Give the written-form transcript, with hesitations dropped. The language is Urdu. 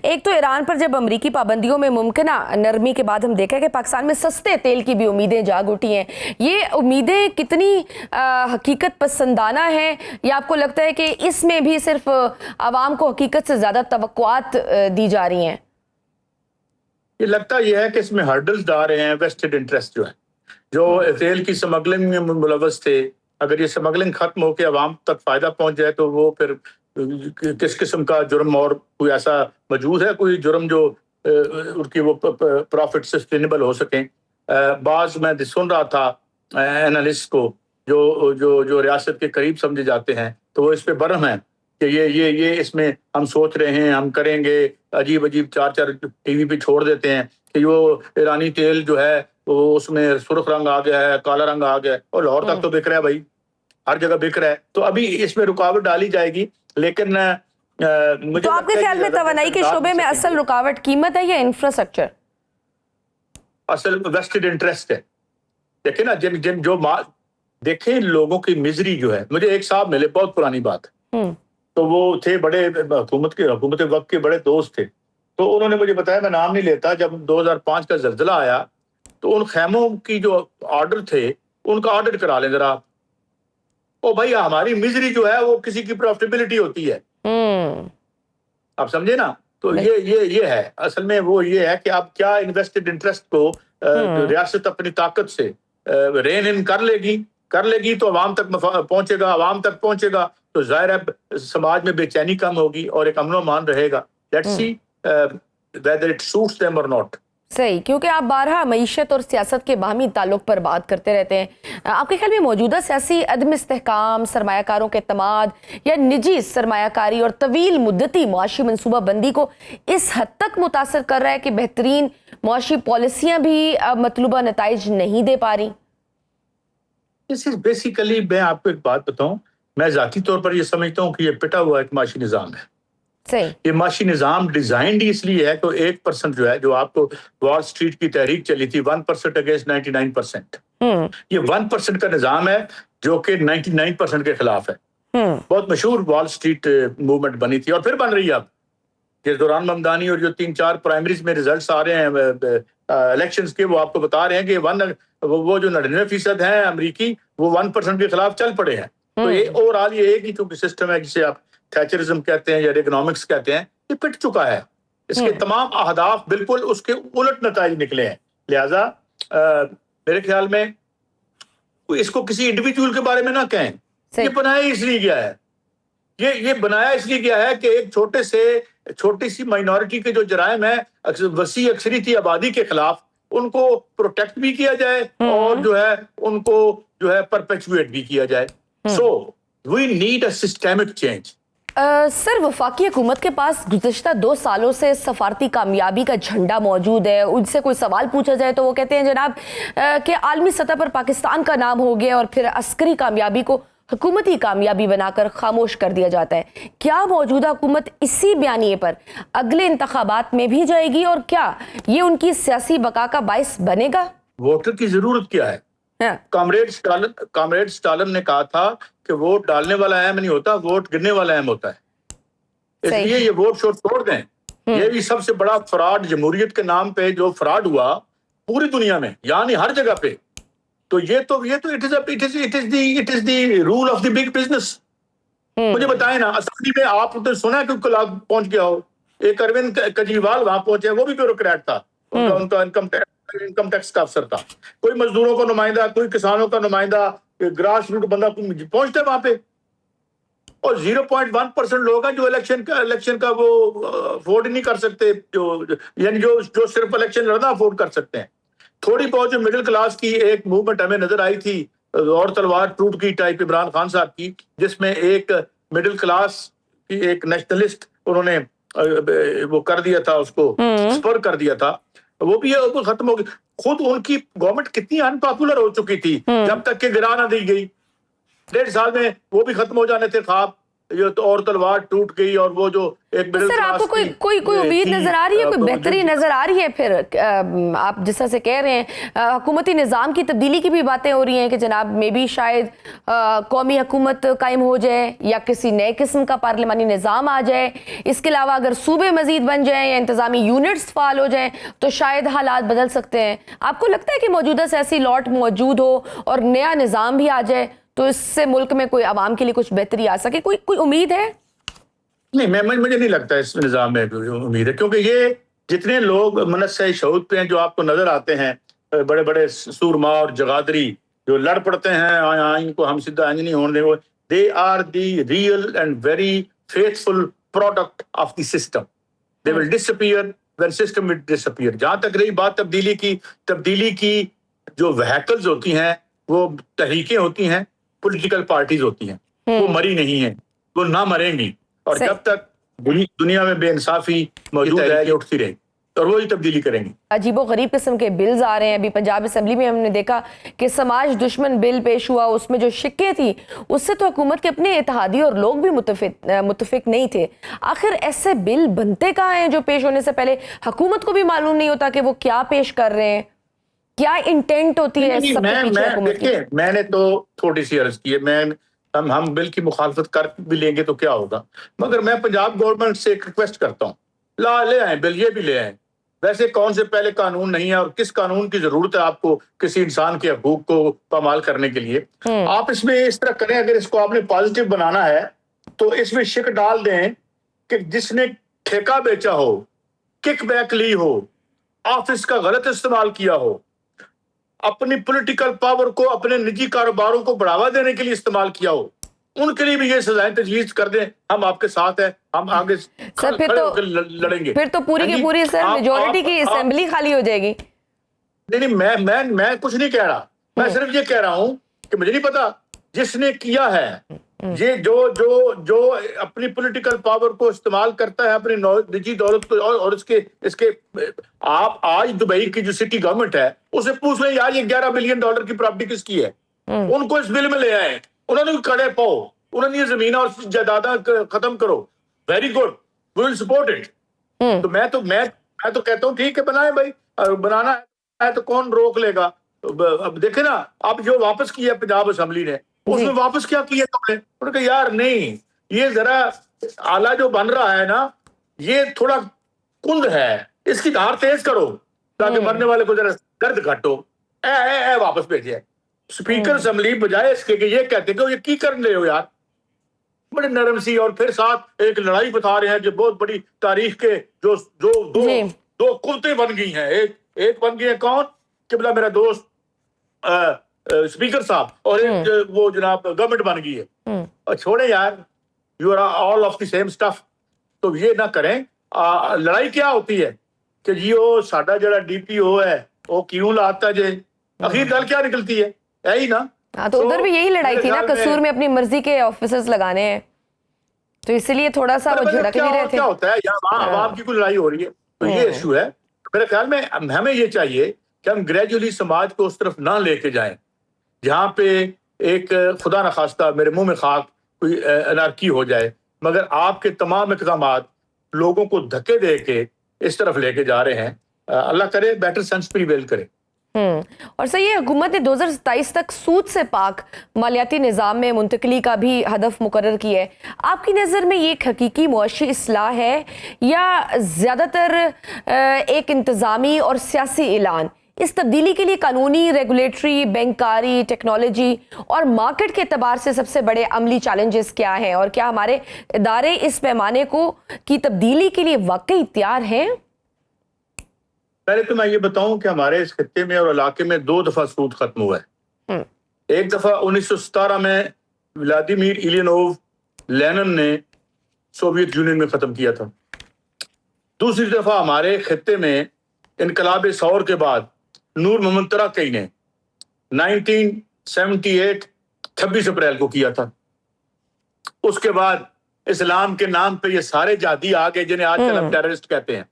ایک تو ایران پر جب امریکی پابندیوں میں ممکنہ نرمی کے بعد ہم دیکھا کہ پاکستان میں سستے تیل کی بھی امیدیں جاگ اٹھی ہیں. یہ امیدیں کتنی حقیقت پسندانہ ہیں یا آپ کو لگتا ہے کہ اس میں بھی صرف عوام کو حقیقت سے زیادہ توقعات دی جا رہی ہیں؟ یہ لگتا یہ ہے کہ اس میں ہرڈلز ڈال رہے ہیں ویسٹڈ انٹرسٹ جو تیل کی سمگلنگ میں ملوث تھے. اگر یہ سمگلنگ ختم ہو کے عوام تک فائدہ پہنچ جائے تو وہ پھر کس قسم کا جرم اور کوئی ایسا موجود ہے کوئی جرم جو ان کی وہ پروفٹ سسٹینیبل ہو سکیں. بعض میں سن رہا تھا اینالسٹ کو جو ریاست کے قریب سمجھے جاتے ہیں تو وہ اس پہ برہم ہیں کہ یہ اس میں ہم سوچ رہے ہیں ہم کریں گے. عجیب چار ٹی وی پہ چھوڑ دیتے ہیں کہ وہ ایرانی تیل جو ہے وہ اس میں سرخ رنگ آ گیا ہے, کالا رنگ آ گیا ہے, اور لاہور تک تو بک رہا ہے بھائی, ہر جگہ بک رہا ہے. تو ابھی اس میں رکاوٹ ڈالی جائے گی, لیکن تو آپ کے خیال میں توانائی کے شعبے میں اصل رکاوٹ قیمت ہے یا انفراسٹرکچر؟ اصل ویسٹڈ انٹرسٹ ہے. دیکھیں نا جو دیکھیں لوگوں کی مزری جو ہے. مجھے ایک صاحب ملے, بہت پرانی بات, تو وہ تھے بڑے حکومت وقت کے بڑے دوست تھے. تو انہوں نے مجھے بتایا, میں نام نہیں لیتا, جب 2005 کا زلزلہ آیا تو ان خیموں کی جو آرڈر تھے ان کا آڈٹ کرا لیں ذرا. او بھائی ہماری مزری جو ہے وہ کسی کی پروفٹیبلٹی ہوتی ہے, آپ سمجھے نا. تو یہ ہے اصل میں, وہ یہ ہے کہ آپ کیا انویسٹڈ انٹرسٹ کو ریاست اپنی طاقت سے رین ان کر لے گی تو عوام تک پہنچے گا تو ظاہر ہے سماج میں بے چینی کم ہوگی اور ایک امن و امان رہے گا. Let's see whether it suits them or not. صحیح, کیونکہ آپ بارہا معیشت اور سیاست کے باہمی تعلق پر بات کرتے رہتے ہیں. آپ کے خیال میں موجودہ سیاسی عدم استحکام, سرمایہ کاروں کے اعتماد یا نجی سرمایہ کاری اور طویل مدتی معاشی منصوبہ بندی کو اس حد تک متاثر کر رہا ہے کہ بہترین معاشی پالیسیاں بھی مطلوبہ نتائج نہیں دے پا رہی؟ بیسیکلی میں آپ کو ایک بات بتاؤں, میں ذاتی طور پر یہ سمجھتا ہوں کہ یہ پٹا ہوا ایک معاشی نظام ہے. یہ معاشی نظام ڈیزائنڈ اس لیے ہے کہ 1% جو ہے, جو آپ کو وال سٹریٹ کی تحریک چلی تھی 1% اگینسٹ 99%, یہ 1% کا نظام ہے جو کہ 99% کے خلاف ہے. بہت مشہور وال سٹریٹ موومنٹ بنی تھی اور پھر بن رہی ہے اب. جس دوران ممدانی اور جو 3-4 پرائمریز میں ریزلٹس آ رہے ہیں الیکشنز کے, وہ آپ کو بتا رہے ہیں کہ وہ جو 99% ہیں امریکی, وہ 1% کے خلاف چل پڑے ہیں. تو یہ اوورآل یہ ایک ہی چونکہ سسٹم ہے جسے آپ تھیچرزم کہتے ہیں یا اکنامکس کہتے ہیں, یہ پٹ چکا ہے. اس کے تمام اہداف بالکل اس کے الٹ نتائج نکلے ہیں. لہٰذا میرے خیال میں اس کو کسی انڈیویجول کے بارے میں نہ کہیں. یہ بنایا اس لیے گیا ہے, یہ بنایا اس لیے گیا ہے کہ ایک چھوٹی سی مائنورٹی کے جو جرائم ہیں وسیع اکثریتی آبادی کے خلاف, ان کو پروٹیکٹ بھی کیا جائے اور جو ہے ان کو جو ہے پرپیچویٹ بھی کیا جائے. So we need a systemic change. Sir, وفاقی حکومت کے پاس گزشتہ 2 سالوں سے سفارتی کامیابی کا جھنڈا موجود ہے. ان سے کوئی سوال پوچھا جائے تو وہ کہتے ہیں جناب کہ عالمی سطح پر پاکستان کا نام ہو گیا اور پھر عسکری کامیابی کو حکومتی کامیابی بنا کر خاموش کر دیا جاتا ہے. کیا موجودہ حکومت اسی بیانیے پر اگلے انتخابات میں بھی جائے گی, اور کیا یہ ان کی سیاسی بقا کا باعث بنے گا؟ ووٹر کی ضرورت کیا ہے؟ کامریڈ سٹالن نے کہا تھا کہ ووٹ ڈالنے والا اہم نہیں ہوتا, ووٹ گرنے والا اہم ہوتا ہے. اس لیے یہ ووٹ شوٹ چھوڑ دیں. یہ بھی سب سے بڑا فراڈ جمہوریت کے نام پہ جو فراڈ ہوا پوری دنیا میں, یعنی ہر جگہ پہ. تو یہ تو it is the rule of the big business. مجھے بتائیں نا, اسمبلی میں آپ نے سنا کہ پہنچ گیا ہو, ایک اروند کیجریوال وہاں پہنچے, وہ بھی بیوروکریٹ تھا, ان کا انکم ٹیکس کا افسر تھا. کوئی مزدوروں کا نمائندہ, کوئی کسانوں کا نمائندہ, گراس روٹ بندہ پہنچتا ہے وہاں پہ. اور 0.1% لوگ ہیں جو الیکشن کا وہ افورڈ نہیں کر سکتے, یعنی جو صرف الیکشن لڑنا افورڈ کر سکتے ہیں. تھوڑی بہت جو مڈل کلاس کی ایک موومنٹ ہمیں نظر آئی تھی, اور تلوار ٹوٹ کی ٹائپ عمران خان صاحب کی, جس میں ایک مڈل کلاس کی ایک نیشنلسٹ انہوں نے وہ کر دیا تھا, اس کو سپر کر دیا تھا, وہ بھی ختم ہو گئی. خود ان کی گورنمنٹ کتنی ان پاپولر ہو چکی تھی جب تک کہ گرا نہ دی گئی. 1.5 سال میں وہ بھی ختم ہو جانے تھے خواب. جو تو اور تلوار ٹوٹ گئی اور وہ جو ایک مڈل سر آپ کو کوئی امید نظر آ رہی ہے, کوئی بہتری نظر آ رہی ہے؟ پھر آپ جس طرح سے کہہ رہے ہیں حکومتی نظام کی تبدیلی کی بھی باتیں ہو رہی ہیں کہ جناب میں بھی شاید قومی حکومت قائم ہو جائے یا کسی نئے قسم کا پارلیمانی نظام آ جائے. اس کے علاوہ اگر صوبے مزید بن جائیں یا انتظامی یونٹس فعال ہو جائیں تو شاید حالات بدل سکتے ہیں. آپ کو لگتا ہے کہ موجودہ سیاسی لاٹ موجود ہو اور نیا نظام بھی آ جائے تو اس سے ملک میں کوئی عوام کے لیے کچھ بہتری آ سکے؟ کوئی امید ہے؟ نہیں, مجھے نہیں لگتا اس نظام میں امید ہے, کیونکہ یہ جتنے لوگ منصہ شہود پہ ہیں جو آپ کو نظر آتے ہیں, بڑے بڑے سورما اور جگادری جو لڑ پڑتے ہیں آئین کو ہم سیدھا نہیں ہونے دیں, they are the real and very faithful product of the system. They will disappear when system will disappear. جہاں تک رہی بات تبدیلی کی جو وہیکلز ہوتی ہیں, وہ تحریکیں ہوتی ہیں, پولیٹیکل پارٹیز ہوتی ہیں, وہ مری نہیں ہیں, وہ نہ مریں گی, اور جب تک دنیا میں بے انصافی موجود ہے یہ اٹھتی رہے اور وہی تبدیلی کریں گے. عجیب و غریب قسم کے بلز آ رہے ہیں. ابھی پنجاب اسمبلی میں ہم نے دیکھا کہ سماج دشمن بل پیش ہوا, اس میں جو شکے تھی اس سے تو حکومت کے اپنے اتحادی اور لوگ بھی متفق نہیں تھے. آخر ایسے بل بنتے کہاں ہیں جو پیش ہونے سے پہلے حکومت کو بھی معلوم نہیں ہوتا کہ وہ کیا پیش کر رہے ہیں, کیا انٹینٹ ہوتی ہے سب کے پیچھے حکومت کی؟ میں نے تو تھوڑی سی عرض کی ہے, ہم بل کی مخالفت کر بھی لیں گے تو کیا ہوگا, مگر میں پنجاب گورنمنٹ سے ایک ریکویسٹ کرتا ہوں, لے آئیں بل, یہ بھی لے آئیں. ویسے کون سے پہلے قانون نہیں ہے اور کس قانون کی ضرورت ہے آپ کو کسی انسان کے حقوق کو پامال کرنے کے لیے؟ آپ اس میں اس طرح کریں, اگر اس کو آپ نے پازیٹیو بنانا ہے تو اس میں شک ڈال دیں کہ جس نے ٹھیکہ بیچا ہو, کک بیک لی ہو, آفس کا غلط استعمال کیا ہو, اپنی پولیٹیکل پاور کو اپنے نجی کاروباروں کو بڑھاوا دینے کے لیے استعمال کیا ہو, ان کے لیے بھی یہ سزائیں تجویز کر دیں. ہم آپ کے ساتھ ہیں, ہم آگے کھڑے ہو کر لڑیں گے. پھر تو پوری کی پوری سر میجورٹی کی اسمبلی خالی ہو جائے گی. نہیں, میں کچھ نہیں کہہ رہا, میں صرف یہ کہہ رہا ہوں کہ مجھے نہیں پتا جس نے کیا ہے یہ جو اپنی پولیٹیکل پاور کو استعمال کرتا ہے اپنی نجی دولت کو, اور اس کے آپ آج دبئی کی جو سٹی گورنمنٹ ہے اسے پوچھ لیں یار یہ $11 بلین کی پراپرٹی کس کی ہے, ان کو اس بل میں لے آئے. انہوں نے کڑے پاؤ, انہوں نے یہ زمین اور جائیداداں ختم کرو, very good, we will support it. تو میں تو کہتا ہوں ٹھیک ہے بنائیں بھائی, بنانا ہے تو کون روک لے گا. اب دیکھیں نا, اب جو واپس کیا پنجاب اسمبلی نے اس میں واپس کیا کیا تم نے, انہوں نے کہا یار نہیں, یہ ذرا آلہ جو بن رہا ہے نا یہ تھوڑا کند ہے, اس کی دھار تیز کرو تاکہ مرنے والے کو ذرا درد گھٹو, اے واپس بھیجے. اسپیکر اسمبلی بجائے اس کے کہ یہ کہتے کہ یہ کی کر رہے ہو یار, بڑے نرم سی, اور پھر ساتھ ایک لڑائی بتا رہے ہیں جو بہت بڑی تاریخ کے جو دو قوتیں بن گئی ہیں. ایک بن گئی ہے کون, قبلہ میرا دوست اسپیکر صاحب, اور ایک وہ جناب گورنمنٹ بن گئی ہے. اور چھوڑے یار, you are all of the same stuff. تو یہ نہ کریں. لڑائی کیا ہوتی ہے کہ جی وہ ساڈا جڑا ڈی پی او ہے وہ کیوں لاتا جے, اخیر گل کیا نکلتی ہے ہی نا. ہاں تو ادھر بھی یہی لڑائی تھی نا, قصور میں اپنی مرضی کے آفیسرز لگانے ہیں, تو اسی لیے تھوڑا سا وہ جھڑک نہیں رہے تھے. کیا ہوتا ہے یہاں عوام کی کوئی لڑائی ہو رہی ہے تو یہ ایشو ہے. میرے خیال میں ہمیں یہ چاہیے کہ ہم گریجولی سماج کو اس طرف نہ لے کے جائیں جہاں پہ ایک خدا نخواستہ میرے منہ میں خاک کوئی انارکی ہو جائے, مگر آپ کے تمام اقدامات لوگوں کو دھکے دے کے اس طرف لے کے جا رہے ہیں. اللہ کرے بیٹر سینس پریویل کرے. اور صحیح ہے, حکومت نے 2027 تک سود سے پاک مالیاتی نظام میں منتقلی کا بھی ہدف مقرر کیا ہے. آپ کی نظر میں یہ ایک حقیقی معاشی اصلاح ہے یا زیادہ تر ایک انتظامی اور سیاسی اعلان؟ اس تبدیلی کے لیے قانونی, ریگولیٹری, بینکاری, ٹیکنالوجی اور مارکیٹ کے اعتبار سے سب سے بڑے عملی چیلنجز کیا ہیں, اور کیا ہمارے ادارے اس پیمانے کی تبدیلی کے لیے واقعی تیار ہیں؟ پہلے تو میں یہ بتاؤں کہ ہمارے اس خطے میں اور علاقے میں 2 دفعہ سود ختم ہوا ہے. ایک دفعہ 1917 میں ولادیمیر ایلینوو لینن نے سوویت یونین میں ختم کیا تھا. دوسری دفعہ ہمارے خطے میں انقلاب ثور کے بعد نور محمد ترکی نے 1978 26 اپریل کو کیا تھا. اس کے بعد اسلام کے نام پہ یہ سارے جہادی آ گئے جنہیں آج کل ہم ٹیررسٹ کہتے ہیں.